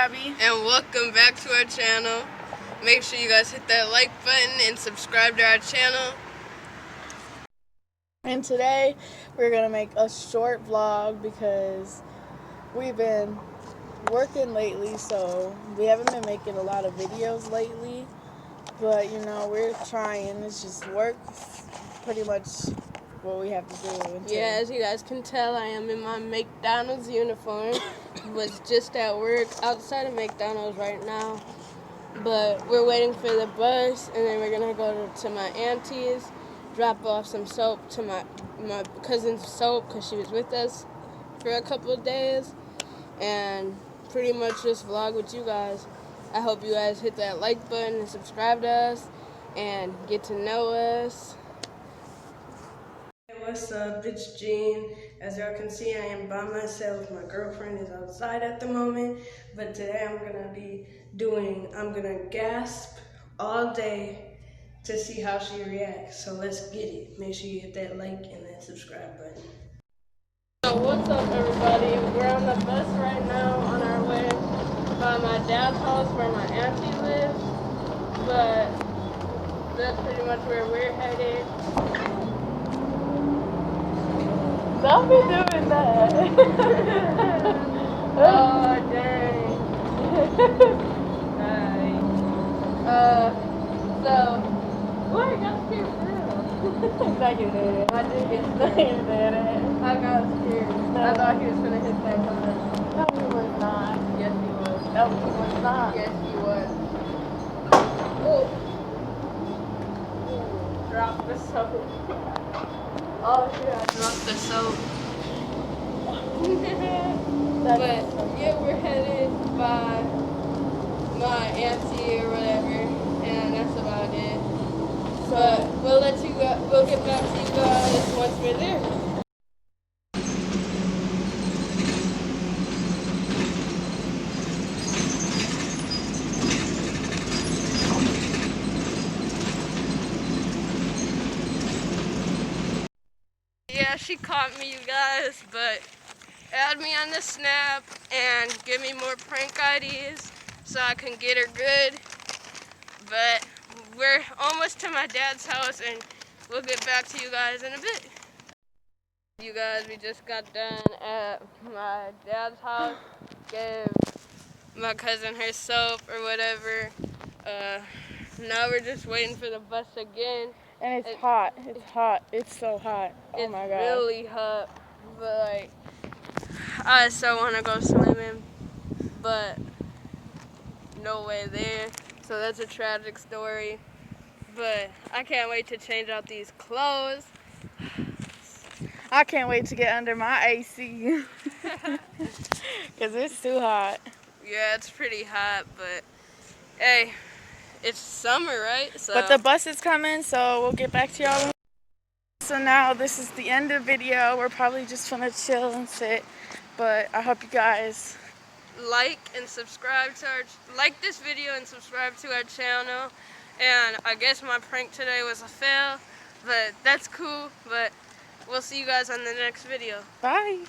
Gabby. And welcome back to our channel. Make sure you guys hit that like button and subscribe to our channel. And today we're going to make a short vlog because we've been working lately, so we haven't been making a lot of videos lately. But, you know, we're trying. It's just work, pretty much what we have to do. Yeah, as you guys can tell, I am in my McDonald's uniform. Was just at work outside of McDonald's right now. But we're waiting for the bus, and then we're going to go to my auntie's, drop off some soap to my cousin's soap because she was with us for a couple of days, and pretty much just vlog with you guys. I hope you guys hit that like button and subscribe to us and get to know us. Hey, what's up? It's Jean. As y'all can see, I am by myself. My girlfriend is outside at the moment, but today I'm gonna gasp all day to see how she reacts. So let's get it. Make sure you hit that like and that subscribe button. So what's up, everybody? We're on the bus right now on our way by my dad's house where my auntie lives, but that's pretty much where we're headed. Don't be doing that. Oh, dang. So, what? I got scared for real. No, you did. I did get No, scared. you didn't. I got scared. No. I thought he was going to hit that car. No, he was not. Yes, he was. No, he was not. Yes, he was. Oh. Drop the soap. Oh, shit, I dropped the soap. But yeah, we're headed by my auntie or whatever, and that's about it. But we'll get back to you guys once we're there. Yeah, she caught me, you guys, but add me on the Snap and give me more prank ideas so I can get her good. But we're almost to my dad's house, and we'll get back to you guys in a bit. You guys, we just got done at my dad's house. Gave my cousin her soap or whatever. Now we're just waiting for the bus again. And it's hot. It's hot. It's so hot. Oh my god. It's really hot. But like, I so want to go swimming, but no way there. So that's a tragic story. But I can't wait to change out these clothes. I can't wait to get under my AC. Because it's too hot. Yeah, it's pretty hot, but hey, it's summer, right? So. But the bus is coming, so we'll get back to y'all. So now this is the end of the video. We're probably just gonna chill and sit. But I hope you guys like and subscribe to like this video and subscribe to our channel. And I guess my prank today was a fail, but that's cool. But we'll see you guys on the next video. bye.